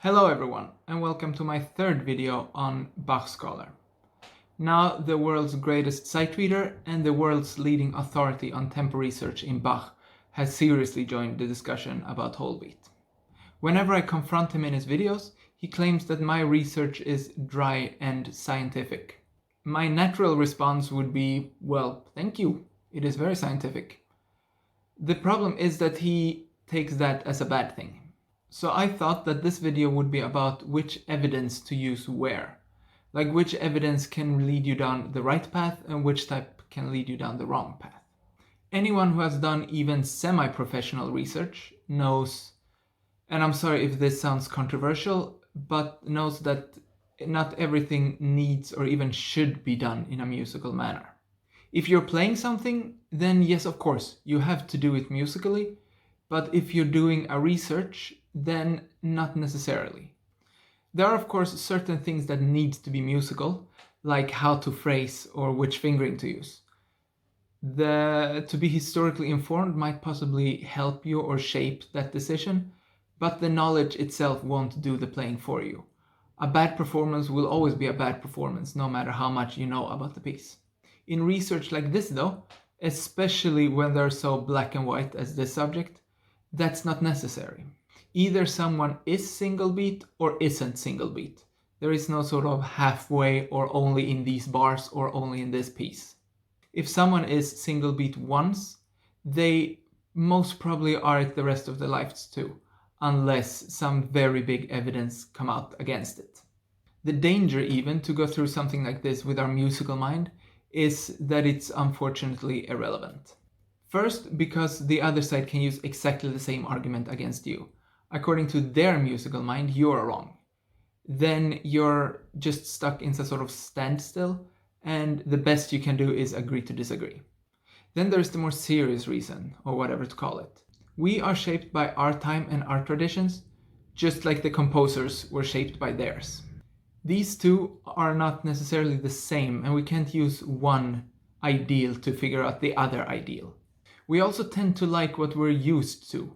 Hello everyone, and welcome to my third video on Bachscholar. Now the world's greatest sight reader and the world's leading authority on tempo research in Bach has seriously joined the discussion about whole beat. Whenever I confront him in his videos, he claims that my research is dry and scientific. My natural response would be, well, thank you, it is very scientific. The problem is that he takes that as a bad thing. So I thought that this video would be about which evidence to use where. Like which evidence can lead you down the right path and which type can lead you down the wrong path. Anyone who has done even semi-professional research knows, and I'm sorry if this sounds controversial, but knows that not everything needs or even should be done in a musical manner. If you're playing something, then yes, of course, you have to do it musically, but if you're doing a research, then not necessarily. There are of course certain things that need to be musical, like how to phrase or which fingering to use. To be historically informed might possibly help you or shape that decision, but the knowledge itself won't do the playing for you. A bad performance will always be a bad performance, no matter how much you know about the piece. In research like this though, especially when they're so black and white as this subject, that's not necessary. Either someone is single beat or isn't single beat. There is no sort of halfway or only in these bars or only in this piece. If someone is single beat once, they most probably are it the rest of their lives too, unless some very big evidence come out against it. The danger even to go through something like this with our musical mind is that it's unfortunately irrelevant. First, because the other side can use exactly the same argument against you. According to their musical mind, you're wrong. Then you're just stuck in some sort of standstill, and the best you can do is agree to disagree. Then there's the more serious reason, or whatever to call it. We are shaped by our time and our traditions, just like the composers were shaped by theirs. These two are not necessarily the same, and we can't use one ideal to figure out the other ideal. We also tend to like what we're used to,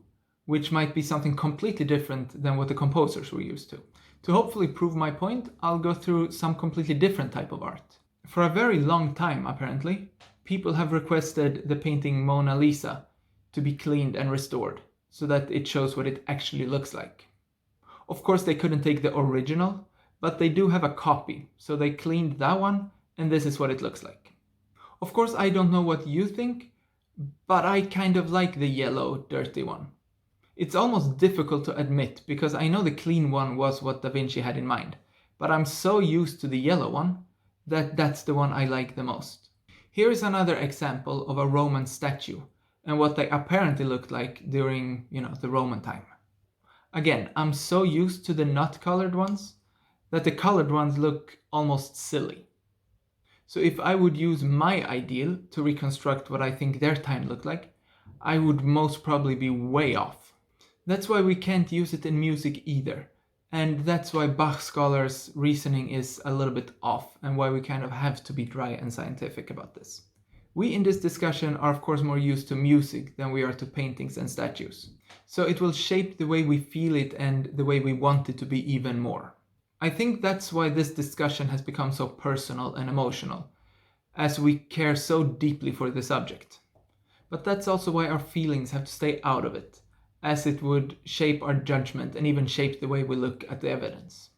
which might be something completely different than what the composers were used to. To hopefully prove my point, I'll go through some completely different type of art. For a very long time, apparently, people have requested the painting Mona Lisa to be cleaned and restored, so that it shows what it actually looks like. Of course, they couldn't take the original, but they do have a copy, so they cleaned that one, and this is what it looks like. Of course, I don't know what you think, but I kind of like the yellow, dirty one. It's almost difficult to admit, because I know the clean one was what Da Vinci had in mind, but I'm so used to the yellow one that that's the one I like the most. Here is another example of a Roman statue, and what they apparently looked like during, the Roman time. Again, I'm so used to the not colored ones that the colored ones look almost silly. So if I would use my ideal to reconstruct what I think their time looked like, I would most probably be way off. That's why we can't use it in music either. And that's why Bachscholar's reasoning is a little bit off, and why we kind of have to be dry and scientific about this. We in this discussion are of course more used to music than we are to paintings and statues. So it will shape the way we feel it and the way we want it to be even more. I think that's why this discussion has become so personal and emotional, as we care so deeply for the subject. But that's also why our feelings have to stay out of it, as it would shape our judgment and even shape the way we look at the evidence.